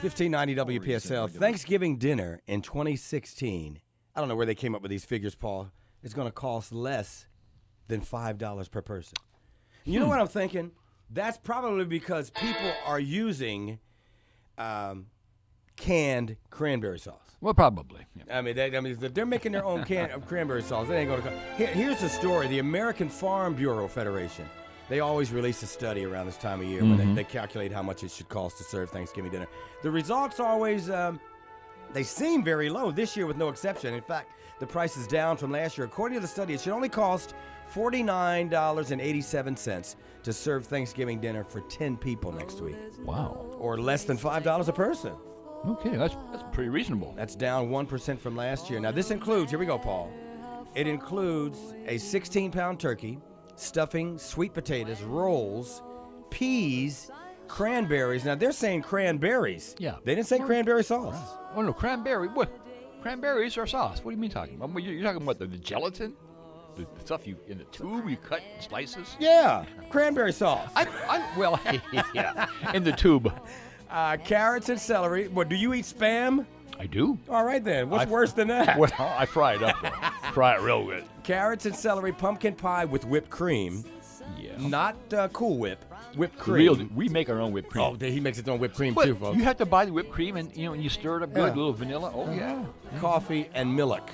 1590 WPSL. Thanksgiving dinner in 2016. I don't know where they came up with these figures, Paul. It's going to cost less than $5 per person. You know what I'm thinking? That's probably because people are using canned cranberry sauce. Well, probably. Yeah. I mean, they're making their own can of cranberry sauce. It ain't going to cost. Here's the story. The American Farm Bureau Federation. They always release a study around this time of year when they calculate how much it should cost to serve Thanksgiving dinner. The results always, they seem very low, this year with no exception. In fact, the price is down from last year. According to the study, it should only cost $49.87 to serve Thanksgiving dinner for 10 people next week. Wow. Or less than $5 a person. Okay, that's pretty reasonable. That's down 1% from last year. Now, this includes, here we go, Paul. It includes a 16-pound turkey, stuffing, sweet potatoes, rolls, peas, cranberries. Now, they're saying cranberries. Yeah. They didn't say cranberry sauce. Oh, no, cranberry. What? Cranberries are sauce. What do you mean talking about? You're talking about the gelatin? The stuff you in the tube you cut in slices? Yeah, cranberry sauce. Well, yeah, in the tube. Carrots and celery. What, do you eat Spam? I do. All right, then. What's worse than that? Well, I fry it up, though. Fry it real good. Carrots and celery, pumpkin pie with whipped cream. Yeah. Not Cool Whip. Whipped cream. We make our own whipped cream. Oh, he makes his own whipped cream, But too, folks. you have to buy the whipped cream, and you stir it up good, a little vanilla. Oh, yeah. Coffee and milk.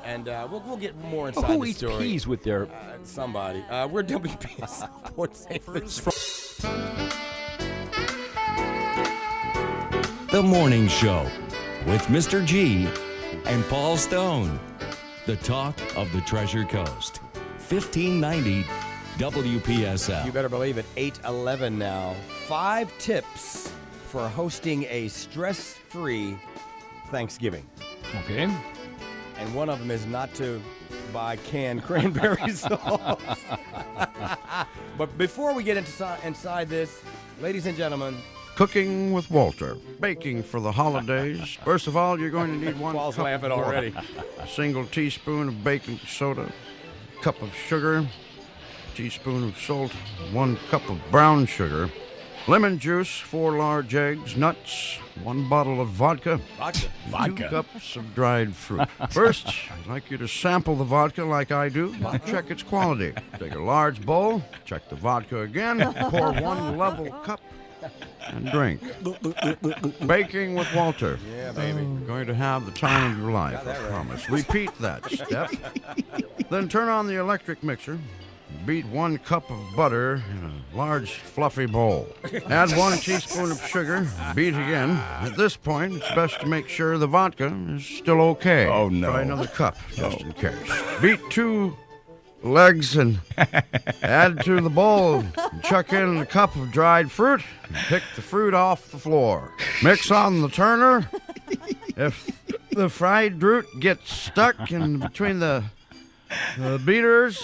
And we'll get more inside Who the eats story. peas with their... Somebody. We're WPSL Sports St. Louis. The Morning Show with Mr. G and Paul Stone. The talk of the Treasure Coast. 1590 WPSL. You better believe it. 8:11 now. 5 tips for hosting a stress-free Thanksgiving. Okay. And one of them is not to buy canned cranberry sauce. But before we get inside this, ladies and gentlemen, Cooking with Walter. Baking for the holidays. First of all, you're going to need 1 Paul's cup laughing of water, already. a single teaspoon of baking soda, a cup of sugar, teaspoon of salt, 1 cup of brown sugar, lemon juice, 4 large eggs, nuts, 1 bottle of vodka. Vodka. 2 cups of dried fruit. First, I'd like you to sample the vodka like I do. Check its quality. Take a large bowl, check the vodka again, pour 1 level cup, and drink. Baking with Walter. Yeah, baby. Going to have the time of your life, Got that I right. promise. Repeat that step. Then turn on the electric mixer. Beat 1 cup of butter in a large, fluffy bowl. Add 1 teaspoon of sugar. Beat again. At this point, it's best to make sure the vodka is still okay. Oh, no. Try another cup, just in case. Beat 2 legs and add to the bowl. And chuck in a cup of dried fruit and pick the fruit off the floor. Mix on the turner. If the fried root gets stuck in between the beaters,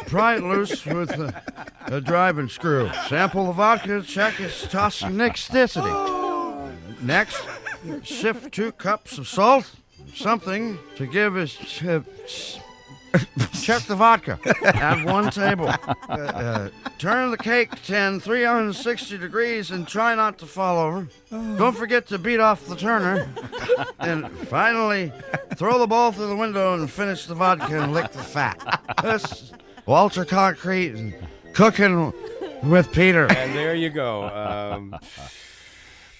pry it loose with a driving screw. Sample the vodka, check its toxic mixicity. Next, sift 2 cups of salt, something to give us... check the vodka. Add 1 table. Turn the cake to 360 degrees and try not to fall over. Don't forget to beat off the turner. And finally, throw the bowl through the window and finish the vodka and lick the fat. This is Walter Concrete and Cooking with Peter. And there you go.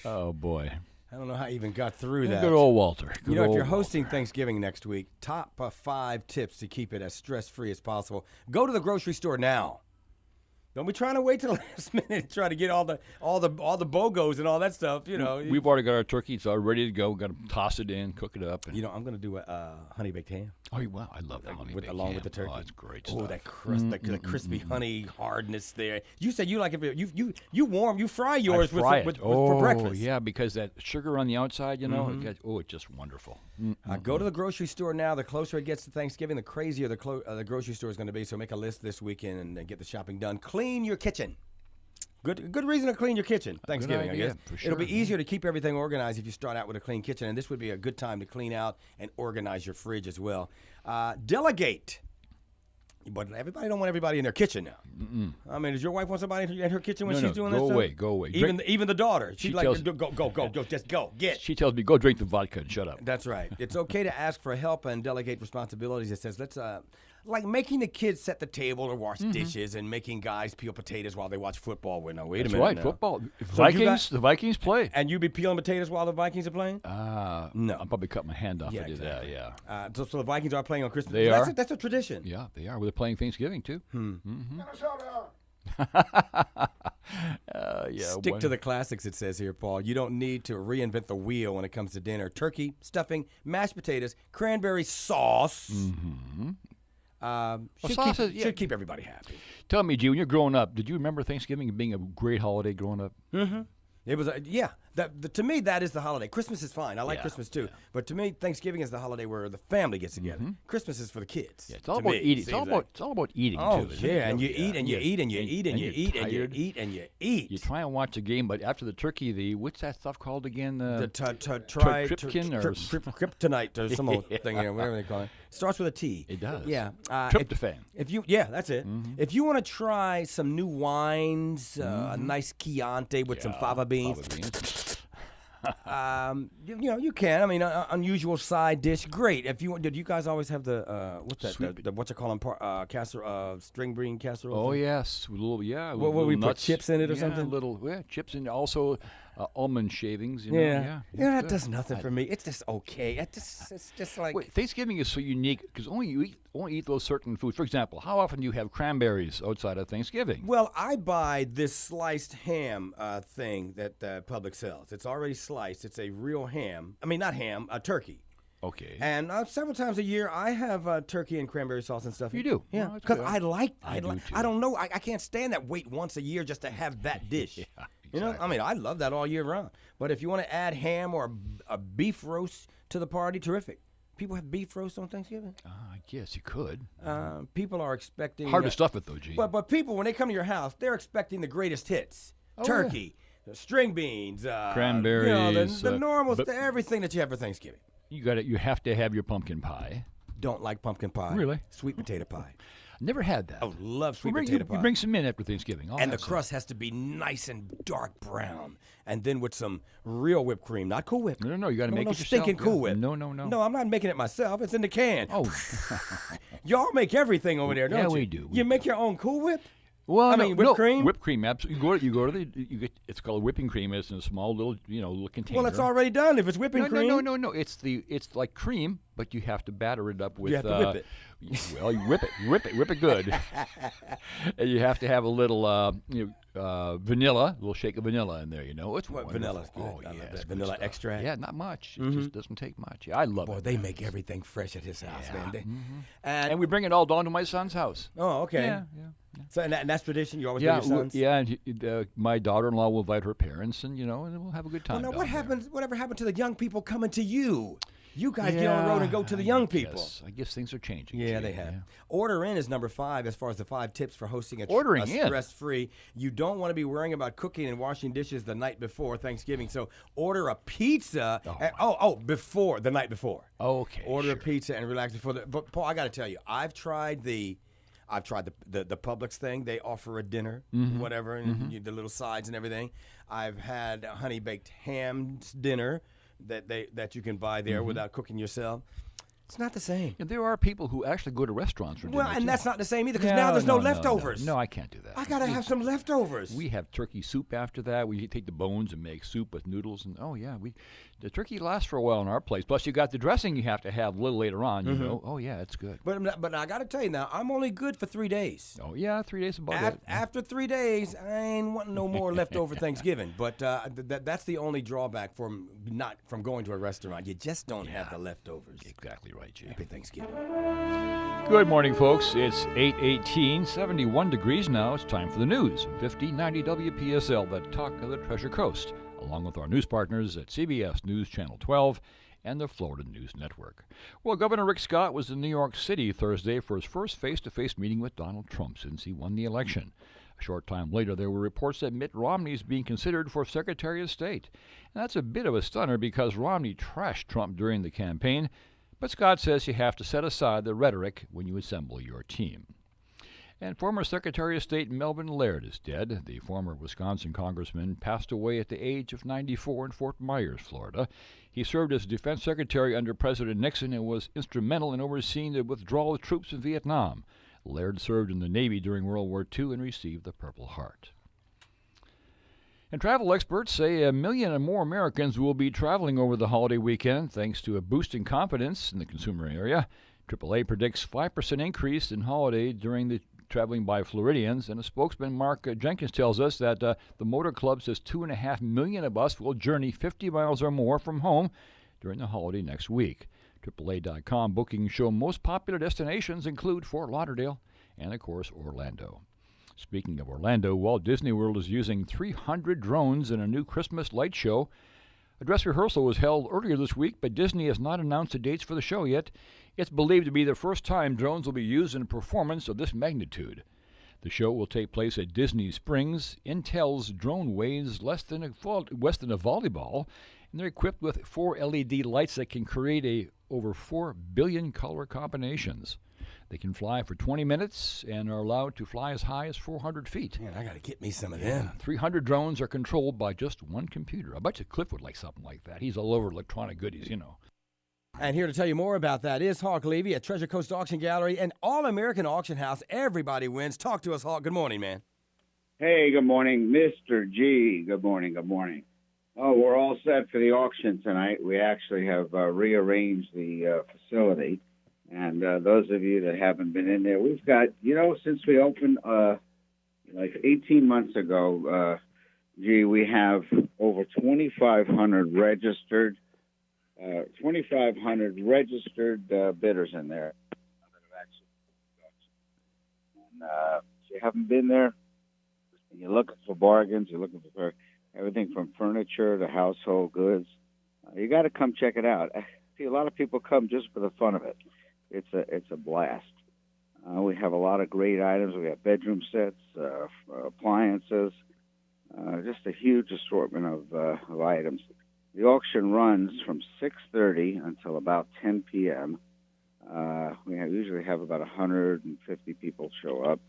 Oh, boy. I don't know how you even got through that. Good old Walter. You know, if you're hosting Thanksgiving next week, top 5 tips to keep it as stress-free as possible. Go to the grocery store now. Don't be trying to wait till the last minute to try to get all the BOGOs and all that stuff. You know, We've already got our turkey. It's all ready to go. Got to toss it in, cook it up. You know, I'm going to do a honey baked ham. Oh, wow. I love that honey baked Along ham. with the turkey. Oh, it's great Oh, stuff. that crispy honey hardness there. You said you like it. You fry yours fry for Oh, breakfast. yeah, because that sugar on the outside, it's just wonderful. Go to the grocery store now. The closer it gets to Thanksgiving, the crazier the grocery store is going to be. So make a list this weekend and get the shopping done. Clean your kitchen. Good reason to clean your kitchen. Thanksgiving, idea, I guess. for sure. It'll be easier to keep everything organized if you start out with a clean kitchen, and this would be a good time to clean out and organize your fridge as well. Delegate. But everybody don't want everybody in their kitchen now. I mean, does your wife want somebody in her kitchen when she's doing this go stuff? away, go away. Even the daughter. She's She like, tells- go, just go, get. She tells me, go drink the vodka and shut up. That's right. It's okay to ask for help and delegate responsibilities. It says, let's, like making the kids set the table or wash dishes and making guys peel potatoes while they watch football. Well, no, wait That's a minute. right, now. football. So you got- The Vikings play. And you be peeling potatoes while the Vikings are playing? No. I'll probably cut my hand off Yeah, to do exactly. that, yeah. So the Vikings are playing on Christmas. They That's are. That's a tradition. Yeah, they are. They're playing Thanksgiving, too. Yeah. Stick to the classics, it says here, Paul. You don't need to reinvent the wheel when it comes to dinner. Turkey, stuffing, mashed potatoes, cranberry sauce. Should keep everybody happy. Tell me, G, when you're growing up, did you remember Thanksgiving being a great holiday growing up? It was, to me, that is the holiday. Christmas is fine. I like Yeah, Christmas too. But to me, Thanksgiving is the holiday where the family gets together. Christmas is for the kids. Yeah, it's all to about me, eating. it seems like. It's all about eating, Oh, too. isn't yeah, it? and you eat and you eat and you eat and you eat and you tired. eat and you eat. You try and watch the game, but after the turkey, what's that stuff called again? The kryptonite or some old thing, whatever they call it. Starts with a T. It does. Yeah. Tryptophan. That's it. If you want to try some new wines, a nice Chianti with some fava beans, you can. I mean, unusual side dish, great. If you did, you guys always have the what's that? Sweet The what you call them? Casserole, string bean casserole. Oh thing? yes, with a little with What little we put nuts. chips in it or Yeah, something? Little chips and also almond shavings. You know? Yeah. it's That good. does nothing for me. It's just okay. It's just like. Wait, Thanksgiving is so unique because only you eat those certain foods. For example, how often do you have cranberries outside of Thanksgiving? Well, I buy this sliced ham thing that Publix sells. It's already sliced. It's a real ham. I mean, not ham, a turkey. Okay. And several times a year, I have turkey and cranberry sauce and stuff. You do? Yeah, Oh, that's because good. I do, too. I don't know. I can't stand that wait once a year just to have that dish. You know, I mean, I love that all year round. But if you want to add ham or a beef roast to the party, terrific. People have beef roast on Thanksgiving. I guess you could. People are expecting. Hard to stuff it though, G. But people, when they come to your house, they're expecting the greatest hits: turkey, string beans, Cranberries, the normal, but- everything that you have for Thanksgiving. You have to have your pumpkin pie. Don't like pumpkin pie. Really? Sweet potato pie. Never had that. Oh, love sweet you potato pie. You bring some in after Thanksgiving. I'll And the have some. crust has to be nice and dark brown, and then with some real whipped cream, not Cool Whip. No, you got to make no it yourself. stinking Cool Whip. No. No, I'm not making it myself. It's in the can. Oh, Y'all make everything over there, don't Yeah, you? we do. You make your own Cool Whip? well, I no, mean, whipped no, cream? Whipped cream, absolutely. You go to you get. It's called whipping cream. It's in a small little container. Well, it's already done. If it's whipping cream. No. It's like cream, but you have to batter it up with. You have to whip it. Well, you whip it good. And you have to have a little vanilla, a little shake of vanilla in there. You know, it's What, wonderful. vanilla's good. Oh I love yeah, that. it's good Vanilla stuff. extract? Yeah, not much. It just doesn't take much. Yeah, I love Boy, it. they make everything fresh at his house, man. And we bring it all down to my son's house. Oh, okay. Yeah. So and that's tradition. You always Yeah, bring your sons. and my daughter-in-law will invite her parents, and and then we'll have a good time. Well, now down there. whatever happened to the young people coming to you? You guys get on the road and go to the young people. I guess things are changing. Yeah, Gee, they have. yeah. Order in is number 5 as far as the 5 tips for hosting a Ordering in. stress-free. You don't want to be worrying about cooking and washing dishes the night before Thanksgiving. So order a pizza. Before the night before. Okay. Order a sure. pizza and relax before the. But Paul, I got to tell you, I've tried the Publix thing. They offer a dinner, whatever, and the little sides and everything. I've had a honey baked ham dinner that you can buy there without cooking yourself. It's not the same. Yeah, there are people who actually go to restaurants for dinner. Well, and too. that's not the same either because now there's no leftovers. No, I can't do that. I gotta have some leftovers. We have turkey soup after that. We take the bones and make soup with noodles, and the turkey lasts for a while in our place. Plus, you got the dressing you have to have a little later on. You know, oh yeah, it's good. But I gotta tell you now, I'm only good for 3 days. Oh yeah, 3 days about it. After 3 days, I ain't wanting no more leftover Thanksgiving. But that's the only drawback from going to a restaurant. You just don't have the leftovers. Exactly right, Jay. Happy Thanksgiving. Good morning, folks. It's 8:18, 71 degrees now. It's time for the news. 1590 WPSL, the talk of the Treasure Coast, along with our news partners at CBS News Channel 12 and the Florida News Network. Well, Governor Rick Scott was in New York City Thursday for his first face-to-face meeting with Donald Trump since he won the election. A short time later, there were reports that Mitt Romney is being considered for Secretary of State. And that's a bit of a stunner because Romney trashed Trump during the campaign. But Scott says you have to set aside the rhetoric when you assemble your team. And former Secretary of State Melvin Laird is dead. The former Wisconsin congressman passed away at the age of 94 in Fort Myers, Florida. He served as Defense Secretary under President Nixon and was instrumental in overseeing the withdrawal of troops in Vietnam. Laird served in the Navy during World War II and received the Purple Heart. And travel experts say 1 million or more Americans will be traveling over the holiday weekend thanks to a boost in confidence in the consumer area. AAA predicts 5% increase in holiday during the traveling by Floridians, and a spokesman, Mark Jenkins, tells us that the Motor Club says 2.5 million of us will journey 50 miles or more from home during the holiday next week. AAA.com bookings show most popular destinations include Fort Lauderdale and, of course, Orlando. Speaking of Orlando, Walt Disney World is using 300 drones in a new Christmas light show. A dress rehearsal was held earlier this week, but Disney has not announced the dates for the show yet. It's believed to be the first time drones will be used in a performance of this magnitude. The show will take place at Disney Springs. Intel's drone weighs less than a volleyball, and they're equipped with 4 LED lights that can create over 4 billion color combinations. They can fly for 20 minutes and are allowed to fly as high as 400 feet. Man, I got to get me some of them. 300 drones are controlled by just one computer. I bet you Cliff would like something like that. He's all over electronic goodies, you know. And here to tell you more about that is Hawk Levy at Treasure Coast Auction Gallery, an all-American auction house. Everybody wins. Talk to us, Hawk. Good morning, man. Hey, good morning, Mr. G. Good morning, good morning. Oh, we're all set for the auction tonight. We actually have rearranged the facility. And those of you that haven't been in there, we've got, since we opened like 18 months ago, we have over 2,500 registered bidders in there. And if you haven't been there, and you're looking for bargains, you're looking for everything from furniture to household goods, you got to come check it out. I see a lot of people come just for the fun of it. It's a blast. We have a lot of great items. We have bedroom sets, appliances, just a huge assortment of items. The auction runs from 6:30 until about 10 p.m. We usually have about 150 people show up,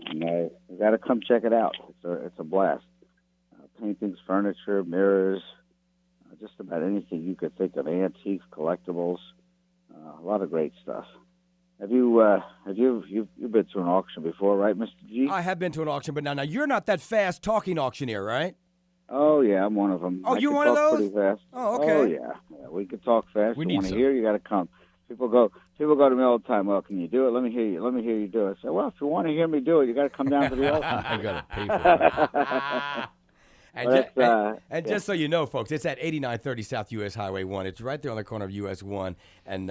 and you got to come check it out. It's a blast. Paintings, furniture, mirrors, just about anything you could think of, antiques, collectibles. A lot of great stuff. You've been to an auction before, right, Mr. G? I have been to an auction, but now you're not that fast talking auctioneer, right? Oh yeah, I'm one of them. Oh, you're one of those? Pretty fast. Oh, okay. Oh yeah, we can talk fast. We you need want to some. hear? You got to come. People go to me all the time. Well, can you do it? Let me hear you. Let me hear you do it. I say, well, if you want to hear me do it, you got to come down to the auction. I got to pay for it. And just so you know, folks, it's at 8930 South U.S. Highway 1. It's right there on the corner of U.S. 1 and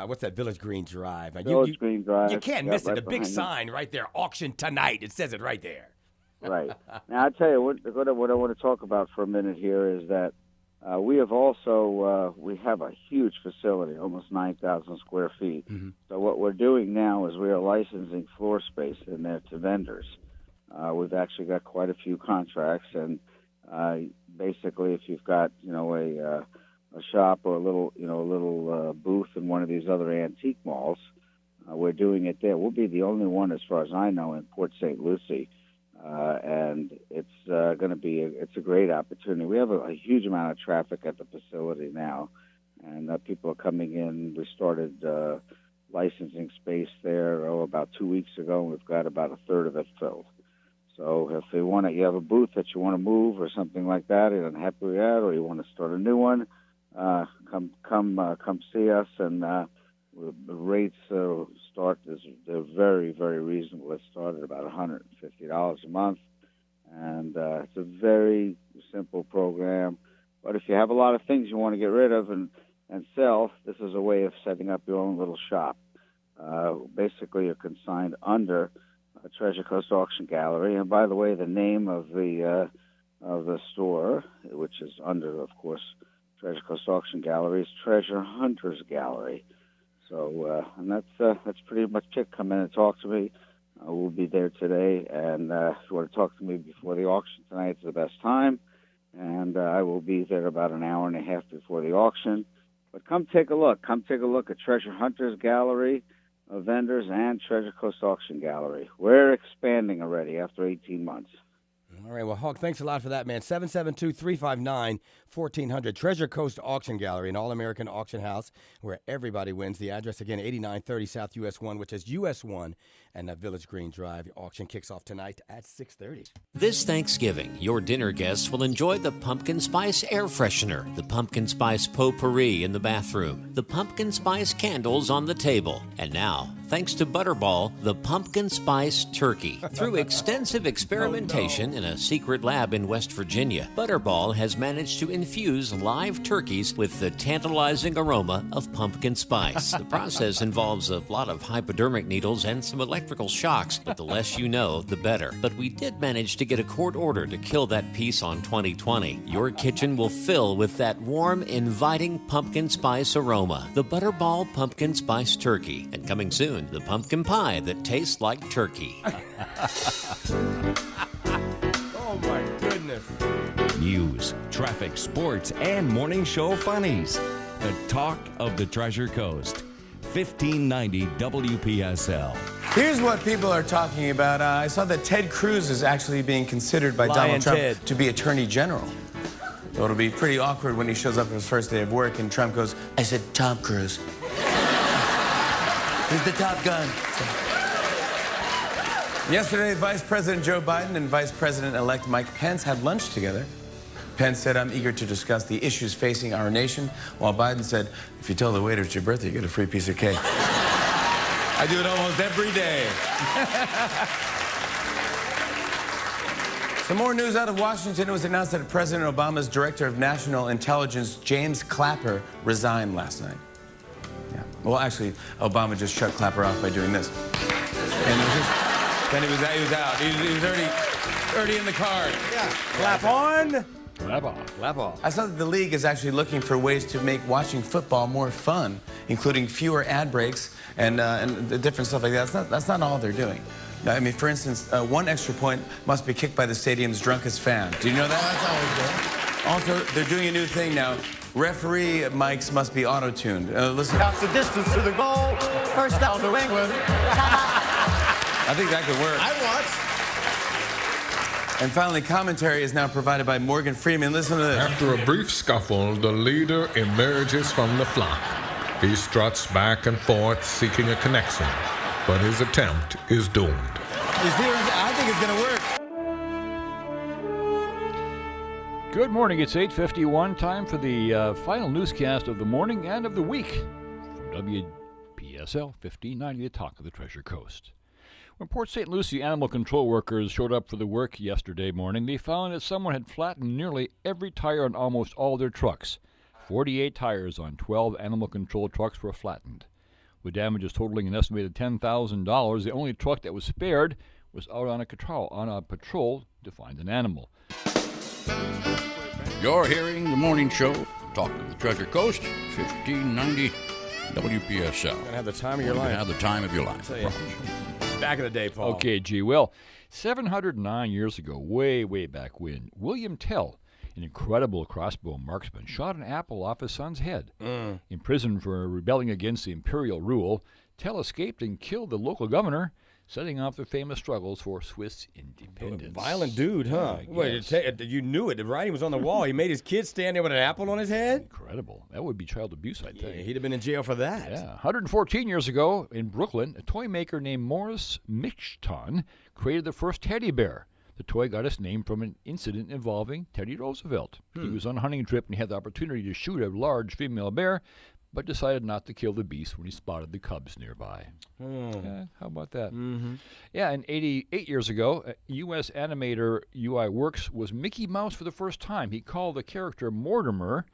what's that, Village Green Drive. Village Green Drive. You can't miss it. Right The big sign right there, auction tonight. It says it right there. Right. Now, I'll tell you, what I want to talk about for a minute here is that we have also, we have a huge facility, almost 9,000 square feet. Mm-hmm. So what we're doing now is we are licensing floor space in there to vendors. We've actually got quite a few contracts, and basically, if you've got a shop or a little booth in one of these other antique malls, we're doing it there. We'll be the only one, as far as I know, in Port St. Lucie, and it's going to be it's a great opportunity. We have a huge amount of traffic at the facility now, and people are coming in. We started licensing space there about 2 weeks ago, and we've got about a third of it filled. So if you have a booth that you want to move or something like that, you're unhappy with that, or you want to start a new one, come see us. And the rates they're very, very reasonable. It started at about $150 a month, and it's a very simple program. But if you have a lot of things you want to get rid of and sell, this is a way of setting up your own little shop. Basically, you're consigned under Treasure Coast Auction Gallery, and by the way, the name of the store, which is under, of course, Treasure Coast Auction Gallery, is Treasure Hunters Gallery. So, and that's pretty much it. Come in and talk to me. We'll be there today, and if you want to talk to me before the auction tonight, it's the best time. And I will be there about an hour and a half before the auction. But come take a look. Come take a look at Treasure Hunters Gallery. vendors and Treasure Coast Auction Gallery. We're expanding already after 18 months. All right, well, Hawk, thanks a lot for that, man. 772-359-1400. Treasure Coast Auction Gallery, an all-American auction house where everybody wins. The address, again, 8930 South US 1, which is US 1 and Village Green Drive. The auction kicks off tonight at 6:30. This Thanksgiving, your dinner guests will enjoy the pumpkin spice air freshener, the pumpkin spice potpourri in the bathroom, the pumpkin spice candles on the table, and now, thanks to Butterball, the pumpkin spice turkey. Through extensive experimentation in a secret lab in West Virginia, Butterball has managed to infuse live turkeys with the tantalizing aroma of pumpkin spice. The process involves a lot of hypodermic needles and some electrical shocks, but the less you know, the better. But we did manage to get a court order to kill that piece on 2020. Your kitchen will fill with that warm, inviting pumpkin spice aroma. The Butterball Pumpkin Spice Turkey. And coming soon, the pumpkin pie that tastes like turkey. Oh, my goodness. News, traffic, sports, and morning show funnies. The talk of the Treasure Coast. 1590 WPSL. Here's what people are talking about. I saw that Ted Cruz is actually being considered by Donald Trump to be Attorney General. So it'll be pretty awkward when he shows up on his first day of work and Trump goes, I said, Tom Cruise. He's the Top Gun. Yesterday, Vice President Joe Biden and Vice President-elect Mike Pence had lunch together. Pence said, I'm eager to discuss the issues facing our nation, while Biden said, if you tell the waiter it's your birthday, you get a free piece of cake. I do it almost every day. Some more news out of Washington. It was announced that President Obama's Director of National Intelligence, James Clapper, resigned last night. Yeah. Well, actually, Obama just shut Clapper off by doing this. And then he was out. He was already in the car. Yeah. Clap on. Clap off. Clap off. I saw that the league is actually looking for ways to make watching football more fun, including fewer ad breaks and the different stuff like that. That's not all they're doing. I mean, for instance, one extra point must be kicked by the stadium's drunkest fan. Do you know that? That's always good. Also, they're doing a new thing now. Referee mics must be auto-tuned. Listen. Counts the distance to the goal. First down, New England. I think that could work. I watch. And finally, commentary is now provided by Morgan Freeman. Listen to this. After a brief scuffle, the leader emerges from the flock. He struts back and forth, seeking a connection, but his attempt is doomed. You see, I think it's going to work. Good morning. It's 8:51. Time for the final newscast of the morning and of the week from WPSL 1590, the talk of the Treasure Coast. When Port St. Lucie animal control workers showed up for the work yesterday morning, they found that someone had flattened nearly every tire on almost all their trucks. 48 tires on 12 animal control trucks were flattened. With damages totaling an estimated $10,000, the only truck that was spared was out on a patrol to find an animal. You're hearing the morning show, Talk of the Treasure Coast, 1590 WPSL. Gonna have the time of your You're life. gonna have the time of your life. Tell you. Back in the day, Paul. Okay, gee, well, 709 years ago, way back when, William Tell, an incredible crossbow marksman, shot an apple off his son's head. In prison for rebelling against the imperial rule, Tell escaped and killed the local governor, setting off the famous struggles for Swiss independence. Violent dude, huh? Wait, you knew it. The writing was on the wall. He made his kid stand there with an apple on his head? Incredible. That would be child abuse, I think. Yeah, he'd have been in jail for that. Yeah. 114 years ago in Brooklyn, a toy maker named Morris Michton created the first teddy bear. The toy got its name from an incident involving Teddy Roosevelt. He was on a hunting trip and he had the opportunity to shoot a large female bear, but decided not to kill the beast when he spotted the cubs nearby. Yeah, how about that? Yeah, and 88 years ago, U.S. animator UI Works was Mickey Mouse for the first time. He called the character Mortimer.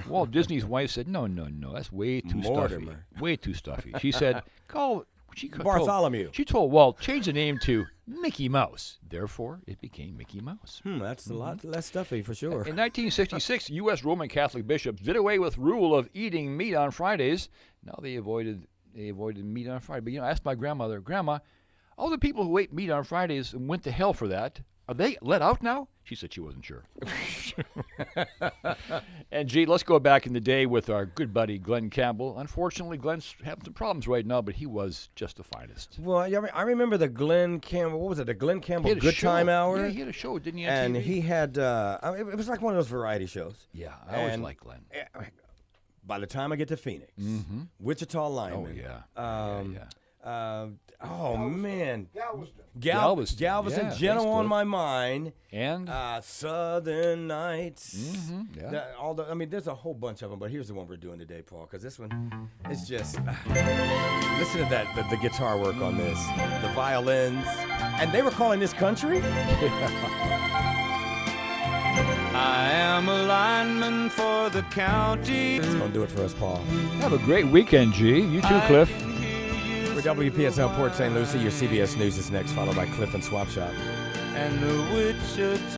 Walt Disney's wife said, no, that's way too Mortimer. stuffy. Way too stuffy. She said, Bartholomew. She told Walt, change the name to Mickey Mouse. Therefore, it became Mickey Mouse. That's a lot less stuffy for sure. In 1966, U.S. Roman Catholic bishops did away with rule of eating meat on Fridays. Now they avoided meat on Friday. But I asked my grandmother, Grandma, all the people who ate meat on Fridays and went to hell for that, Are they let out now? She said she wasn't sure. And, gee, let's go back in the day with our good buddy Glenn Campbell. Unfortunately, Glenn's having some problems right now, but he was just the finest. Well, I remember the Glenn Campbell, what was it, the Glenn Campbell Good show. Time Hour? Yeah, he had a show, didn't he, on And TV? he had, it was like one of those variety shows. Yeah, I always liked Glenn. By the time I get to Phoenix, Wichita lineman. Oh, yeah. Man. Galveston. Galveston, Yeah, Gentle thanks, on Cliff. My Mind. And? Southern Nights. Yeah. There's a whole bunch of them, but here's the one we're doing today, Paul, because this one is just, listen to that, the guitar work on this, the violins, and they were calling this country? I am a lineman for the county. It's going to do it for us, Paul. Have a great weekend, G. You too, Cliff. For WPSL Port St. Lucie, your CBS News is next, followed by Cliff and Swap Shop. And the Wichita